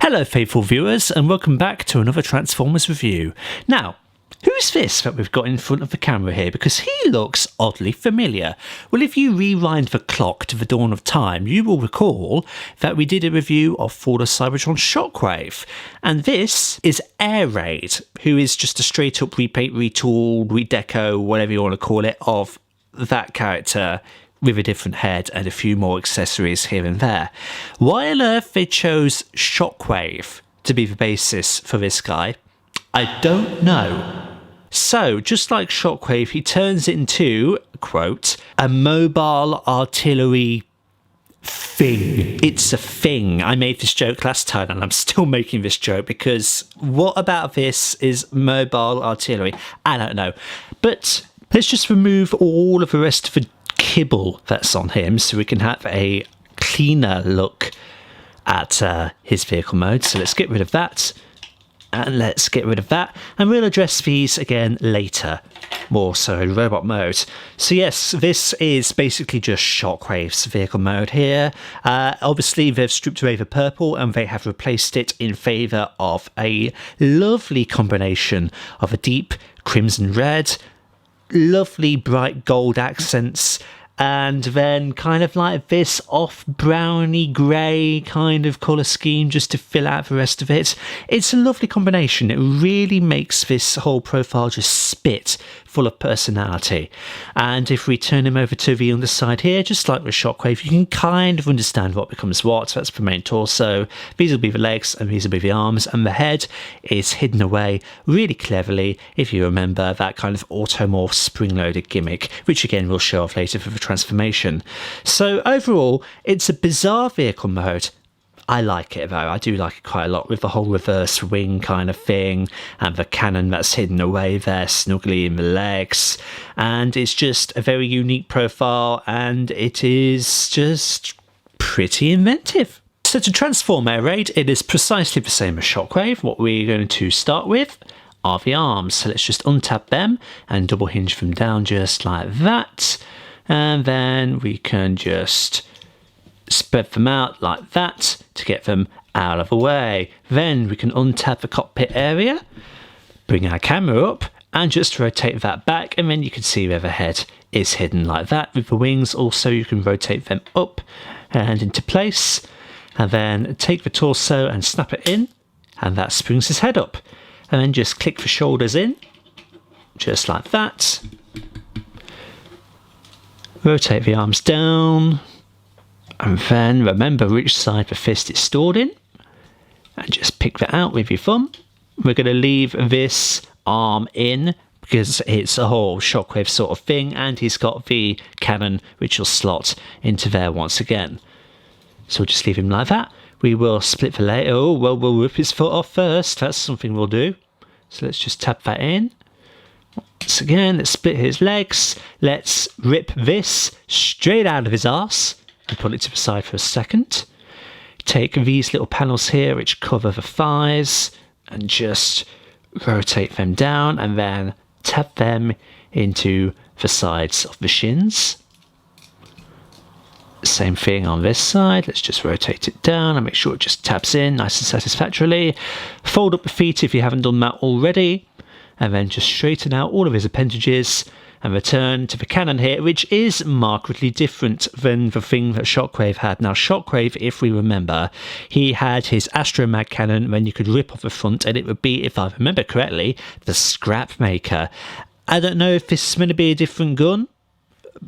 Hello faithful viewers and welcome back to another Transformers review. Now, who's this that we've got in front of the camera here? Because he looks oddly familiar. Well, if you rewind the clock to the dawn of time, you will recall that we did a review of For the Cybertron Shockwave. And this is Air Raid, who is just a straight up repaint, retool, redeco, whatever you want to call it, of that character with a different head and a few more accessories here and there. Why on earth they chose Shockwave to be the basis for this guy, I don't know. So, just like Shockwave, he turns into, quote, a mobile artillery thing. It's a thing. I made this joke last time and I'm still making this joke because what about this is mobile artillery? I don't know. But let's just remove all of the rest of the kibble that's on him so we can have a cleaner look at his vehicle mode. So let's get rid of that. And let's get rid of that. And we'll address these again later. More so in robot mode. So yes, this is basically just Shockwave's vehicle mode here. Obviously they've stripped away the purple and they have replaced it in favour of a lovely combination of a deep crimson red, lovely bright gold accents, and then kind of like this off browny grey kind of colour scheme just to fill out the rest of it. It's a lovely combination. It really makes this whole profile just spit full of personality. And if we turn him over to the underside here, just like with Shockwave, you can kind of understand what becomes what. That's the main torso, these will be the legs, and these will be the arms, and the head is hidden away really cleverly, if you remember that kind of automorph spring-loaded gimmick, which again we'll show off later for the transformation. So overall, it's a bizarre vehicle mode. I like it though, I do like it quite a lot with the whole reverse wing kind of thing and the cannon that's hidden away there snugly in the legs, and it's just a very unique profile and it is just pretty inventive. So to transform Air Raid, it is precisely the same as Shockwave. What we're going to start with are the arms, so let's just untap them and double hinge them down just like that, and then we can just spread them out like that to get them out of the way. Then we can untap the cockpit area, bring our camera up and just rotate that back, and then you can see where the head is hidden like that. With the wings also you can rotate them up and into place, and then take the torso and snap it in, and that springs his head up, and then just click the shoulders in just like that, rotate the arms down, and then remember which side the fist is stored in and just pick that out with your thumb. We're going to leave this arm in because it's a whole Shockwave sort of thing, and he's got the cannon which will slot into there once again. So we'll just leave him like that. We will split the leg. Oh, well, we'll rip his foot off first. That's something we'll do. So let's just tap that in. Once again, let's split his legs. Let's rip this straight out of his arse and put it to the side for a second. Take these little panels here which cover the thighs and just rotate them down, and then tap them into the sides of the shins. Same thing on this side. Let's just rotate it down and make sure it just taps in nice and satisfactorily. Fold up the feet if you haven't done that already, and then just straighten out all of his appendages and return to the cannon here, which is markedly different than the thing that Shockwave had. Now Shockwave, if we remember, he had his Astromag cannon when you could rip off the front, and it would be, if I remember correctly, the Scrap Maker. I don't know if this is going to be a different gun.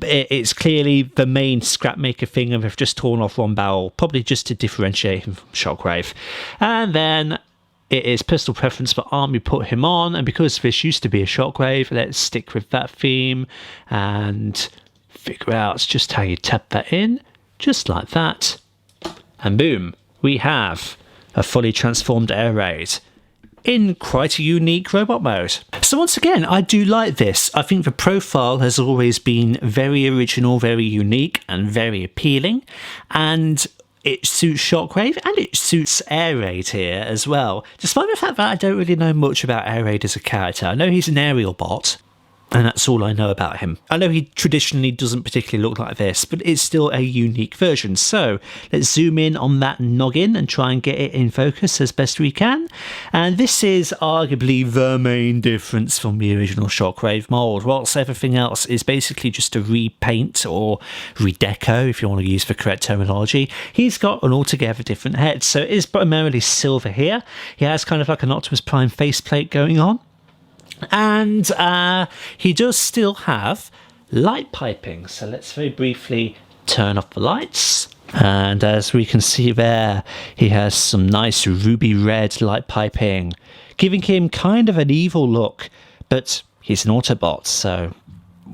It's clearly the main Scrap Maker thing, and they've just torn off one barrel, probably just to differentiate him from Shockwave. And then it is personal preference for arm you put him on, and because this used to be a Shockwave, let's stick with that theme and figure out just how you tap that in, just like that, and boom, we have a fully transformed Air Raid in quite a unique robot mode. So once again, I do like this. I think the profile has always been very original, very unique and very appealing, and it suits Shockwave and it suits Air Raid here as well, despite the fact that I don't really know much about Air Raid as a character. I know he's an Aerialbot, And that's all I know about him. I know he traditionally doesn't particularly look like this, but it's still a unique version. So let's zoom in on that noggin and try and get it in focus as best we can. And this is arguably the main difference from the original Shockwave mould. Whilst everything else is basically just a repaint or redeco, if you want to use the correct terminology, he's got an altogether different head. So it is primarily silver here. He has kind of like an Optimus Prime faceplate going on. And he does still have light piping. So let's very briefly turn off the lights. And as we can see there, he has some nice ruby red light piping, giving him kind of an evil look. But he's an Autobot, so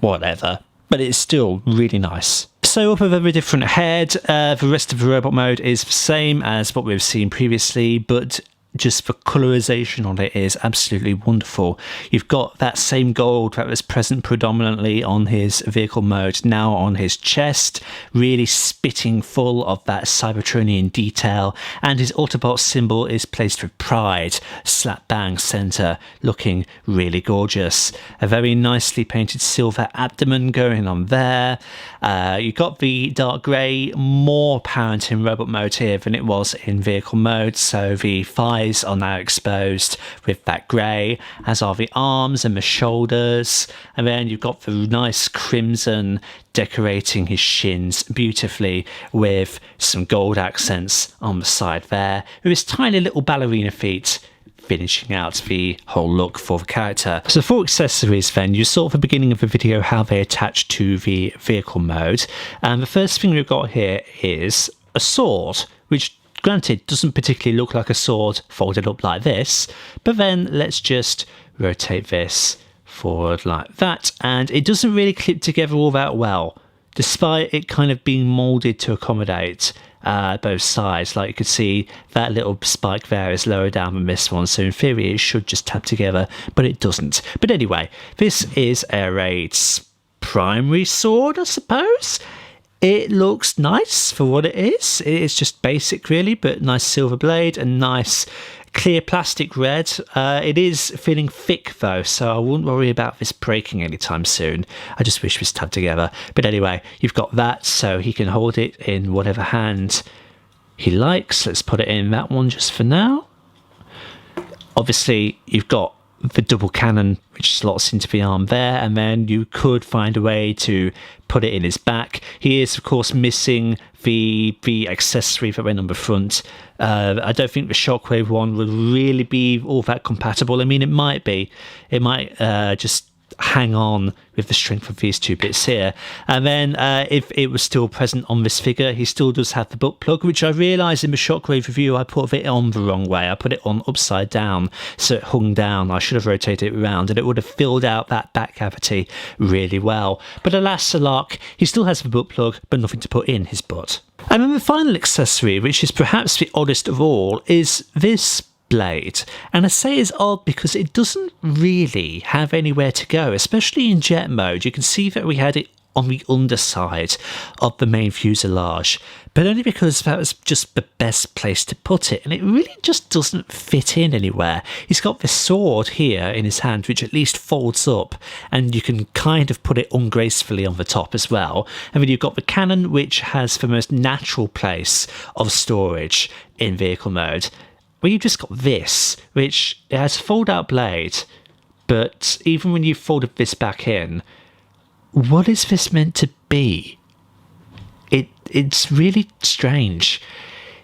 whatever. But it's still really nice. So up with a very different head, the rest of the robot mode is the same as what we've seen previously, but just the colorization on it is absolutely wonderful. You've got that same gold that was present predominantly on his vehicle mode, now on his chest, really spitting full of that Cybertronian detail, and his Autobot symbol is placed with pride, slap bang center, looking really gorgeous. A very nicely painted silver abdomen going on there. You've got the dark grey, more apparent in robot mode here than it was in vehicle mode, so the thighs are now exposed with that grey, as are the arms and the shoulders, and then you've got the nice crimson decorating his shins beautifully with some gold accents on the side there, with his tiny little ballerina feet finishing out the whole look for the character. So for accessories then, you saw at the beginning of the video how they attach to the vehicle mode, and the first thing we've got here is a sword, which granted doesn't particularly look like a sword folded up like this, but then let's just rotate this forward like that, and it doesn't really clip together all that well, despite it kind of being molded to accommodate both sides. Like you could see that little spike there is lower down than this one, so in theory it should just tap together, but it doesn't. But anyway, this is Air Raid's primary sword, I suppose. It looks nice for what it is. It's just basic really, but nice silver blade and nice clear plastic red. It is feeling thick though, so I wouldn't worry about this breaking anytime soon. I just wish this tabbed together. But anyway, you've got that, so he can hold it in whatever hand he likes. Let's put it in that one just for now. Obviously, you've got the double cannon which slots into the arm there, and then you could find a way to put it in his back. He is of course missing the accessory that went on the front. I don't think the Shockwave one would really be all that compatible. I mean, it might be. It might just hang on with the strength of these two bits here. And then if it was still present on this figure, he still does have the butt plug, which I realised in the Shockwave review I put it on the wrong way. I put it on upside down, so it hung down. I should have rotated it around and it would have filled out that back cavity really well. But alas alack, he still has the butt plug but nothing to put in his butt. And then the final accessory, which is perhaps the oddest of all, is this blade. And I say it's odd because it doesn't really have anywhere to go, especially in jet mode. You can see that we had it on the underside of the main fuselage, but only because that was just the best place to put it, and it really just doesn't fit in anywhere. He's got this sword here in his hand which at least folds up, and you can kind of put it ungracefully on the top as well. And then you've got the cannon, which has the most natural place of storage in vehicle mode. Well, you've just got this, which it has a fold-out blade, but even when you folded this back in, what is this meant to be? It's really strange.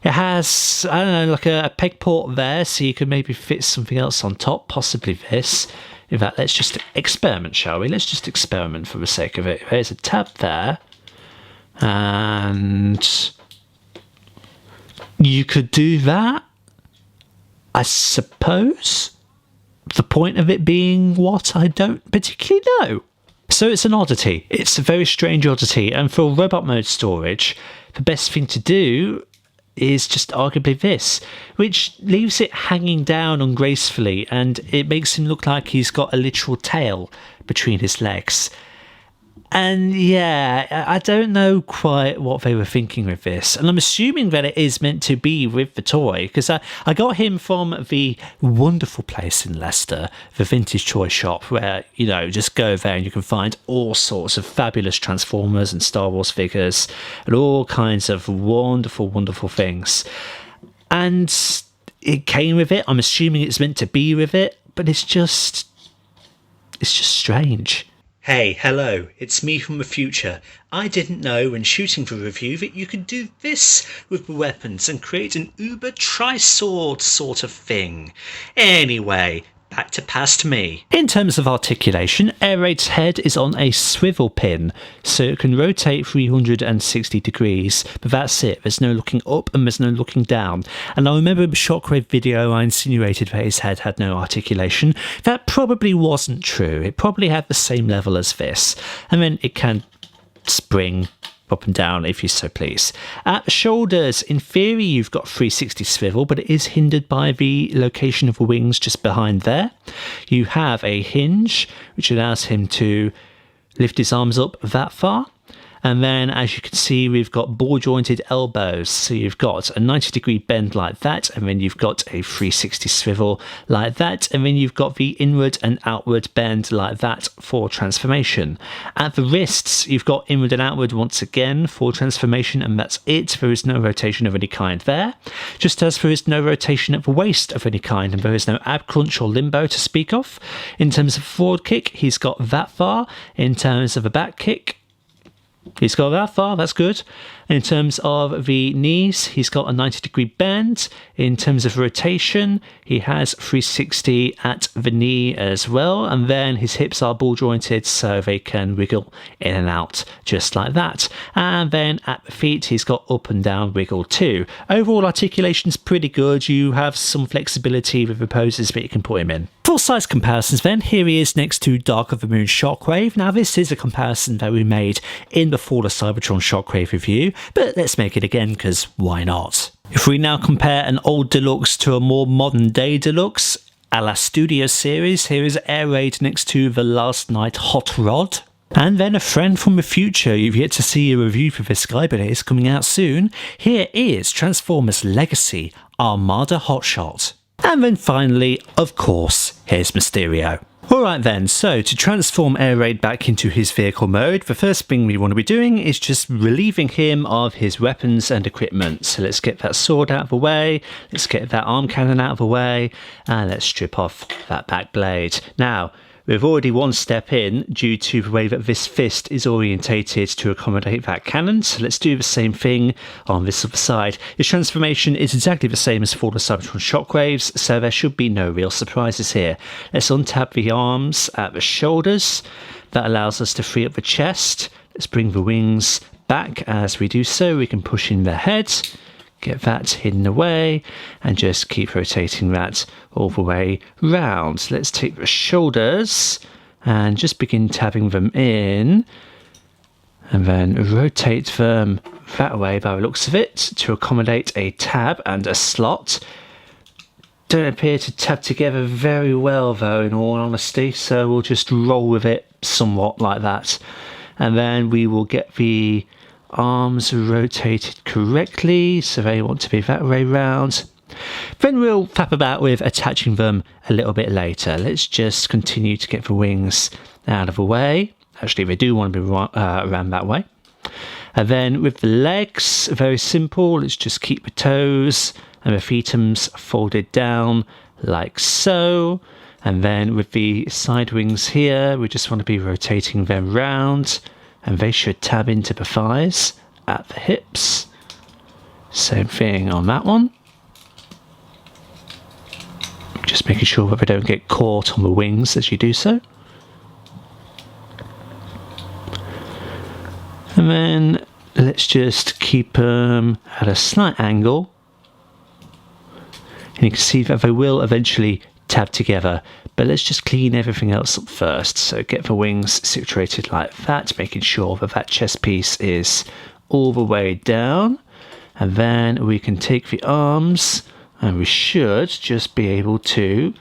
It has, I don't know, like a peg port there, so you can maybe fit something else on top, possibly this. In fact, let's just experiment, shall we? Let's just experiment for the sake of it. There's a tab there, and you could do that, I suppose. The point of it being what, I don't particularly know. So it's an oddity. It's a very strange oddity, and for robot mode storage, the best thing to do is just arguably this, which leaves it hanging down ungracefully, and it makes him look like he's got a literal tail between his legs. And yeah, I don't know quite what they were thinking with this. And I'm assuming that it is meant to be with the toy, because I got him from the wonderful place in Leicester, the Vintage Toy Shop, where, you know, just go there and you can find all sorts of fabulous Transformers and Star Wars figures and all kinds of wonderful, wonderful things. And it came with it. I'm assuming it's meant to be with it, but it's just strange. Hey, hello, it's me from the future. I didn't know when shooting the review that you could do this with the weapons and create an uber tri-sword sort of thing. Anyway, back to past me. In terms of articulation, Air Raid's head is on a swivel pin, so it can rotate 360 degrees, but that's it. There's no looking up and there's no looking down. And I remember in the Shockwave video I insinuated that his head had no articulation. That probably wasn't true. It probably had the same level as this. And then it can spring up and down if you so please. At the shoulders, in theory you've got 360 swivel, but it is hindered by the location of the wings just behind there. You have a hinge which allows him to lift his arms up that far. And then, as you can see, we've got ball-jointed elbows. So you've got a 90-degree bend like that, and then you've got a 360 swivel like that, and then you've got the inward and outward bend like that for transformation. At the wrists, you've got inward and outward once again for transformation, and that's it. There is no rotation of any kind there. Just as there is no rotation at the waist of any kind, and there is no ab crunch or limbo to speak of. In terms of forward kick, he's got that far. In terms of a back kick, he's got that far, that's good. In terms of the knees, he's got a 90-degree bend. In terms of rotation, he has 360 at the knee as well. And then his hips are ball jointed so they can wiggle in and out just like that. And then at the feet, he's got up and down wiggle too. Overall articulation's pretty good. You have some flexibility with the poses that you can put him in. Full size comparisons then. Here he is next to Dark of the Moon Shockwave. Now this is a comparison that we made in the Fall of Cybertron Shockwave review, but let's make it again because why not? If we now compare an old deluxe to a more modern day deluxe, a la Studio series, here is Air Raid next to the Last Night Hot Rod. And then a friend from the future. You've yet to see a review for this guy, but it is coming out soon. Here is Transformers Legacy Armada Hotshot. And then finally, of course, here's Mysterio. Alright then, so to transform Air Raid back into his vehicle mode, the first thing we want to be doing is just relieving him of his weapons and equipment. So let's get that sword out of the way, let's get that arm cannon out of the way, and let's strip off that back blade. Now, we've already one step in due to the way that this fist is orientated to accommodate that cannon, so let's do the same thing on this other side. His transformation is exactly the same as for the Cybertron Shockwaves, so there should be no real surprises here. Let's untap the arms at the shoulders. That allows us to free up the chest. Let's bring the wings back. As we do so, we can push in the head. Get that hidden away and just keep rotating that all the way round. Let's take the shoulders and just begin tabbing them in and then rotate them that way by the looks of it to accommodate a tab and a slot. Don't appear to tab together very well though, in all honesty, so we'll just roll with it somewhat like that. And then we will get the arms rotated correctly, so they want to be that way round. Then we'll faff about with attaching them a little bit later. Let's just continue to get the wings out of the way. Actually, they do want to be around that way. And then with the legs, very simple. Let's just keep the toes and the fetums folded down like so. And then with the side wings here, we just want to be rotating them round. And they should tab into the thighs at the hips. Same thing on that one. Just making sure that they don't get caught on the wings as you do so. And then let's just keep them at a slight angle. And you can see that they will eventually tab together, but let's just clean everything else up first. So get the wings situated like that, making sure that that chest piece is all the way down, and then we can take the arms and we should just be able to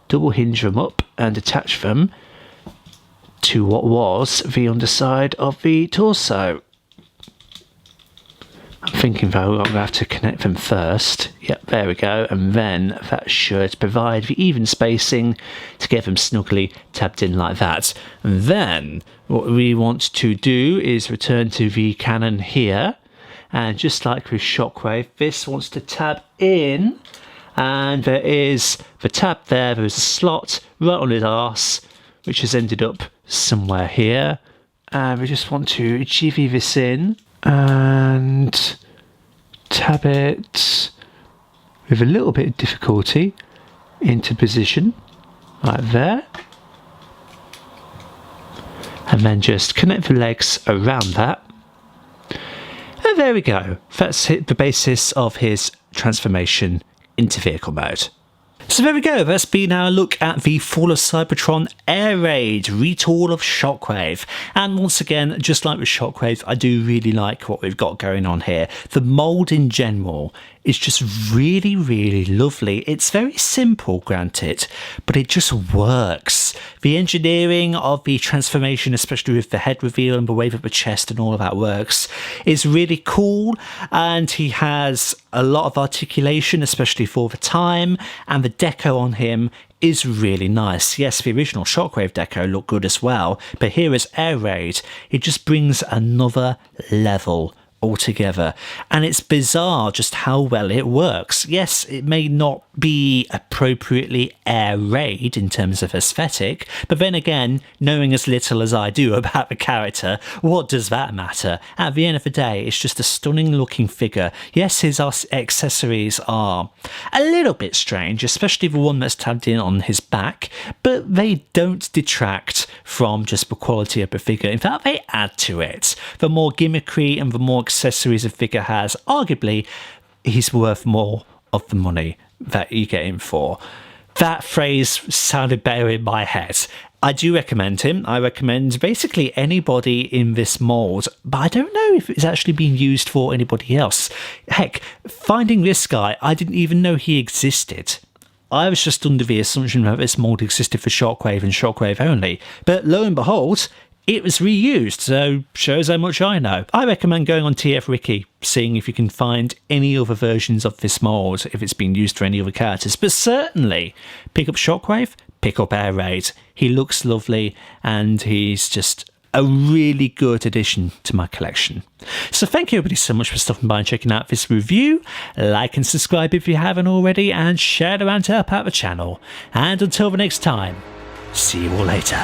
double hinge them up and attach them to what was the underside of the torso. I'm thinking though I'm going to have to connect them first. Yep, there we go. And then that should provide the even spacing to get them snugly tabbed in like that. And then what we want to do is return to the cannon here. And just like with Shockwave, this wants to tab in. And there is the tab there. There is a slot right on his arse, which has ended up somewhere here. And we just want to jivvy this in and tab it with a little bit of difficulty into position, like there. And then just connect the legs around that. And there we go. That's the basis of his transformation into vehicle mode. So there we go, that's been our look at the Fall of Cybertron Air Raid retool of Shockwave. And once again, just like with Shockwave, I do really like what we've got going on here. The mould in general is just really, really lovely. It's very simple, granted, but it just works. The engineering of the transformation, especially with the head reveal and the wave of the chest and all of that works, is really cool. And he has a lot of articulation, especially for the time, and the deco on him is really nice. Yes, the original Shockwave deco looked good as well, but here as Air Raid, it just brings another level altogether. And it's bizarre just how well it works. Yes, it may not be appropriately Air Raid in terms of aesthetic, but then again, knowing as little as I do about the character, what does that matter? At the end of the day, it's just a stunning looking figure. Yes, his accessories are a little bit strange, especially the one that's tabbed in on his back, but they don't detract from just the quality of the figure. In fact, they add to it. The more gimmickry and the more accessories a figure has, arguably, he's worth more of the money that you get him for. That phrase sounded better in my head. I do recommend him. I recommend basically anybody in this mould, but I don't know if it's actually being used for anybody else. Heck, finding this guy, I didn't even know he existed. I was just under the assumption that this mould existed for Shockwave and Shockwave only, but lo and behold, it was reused, so shows how much I know. I recommend going on TF Wiki, seeing if you can find any other versions of this mould, if it's been used for any other characters. But certainly, pick up Shockwave, pick up Air Raid. He looks lovely, and he's just a really good addition to my collection. So thank you everybody so much for stopping by and checking out this review. Like and subscribe if you haven't already, and share it around to help out the channel. And until the next time, see you all later.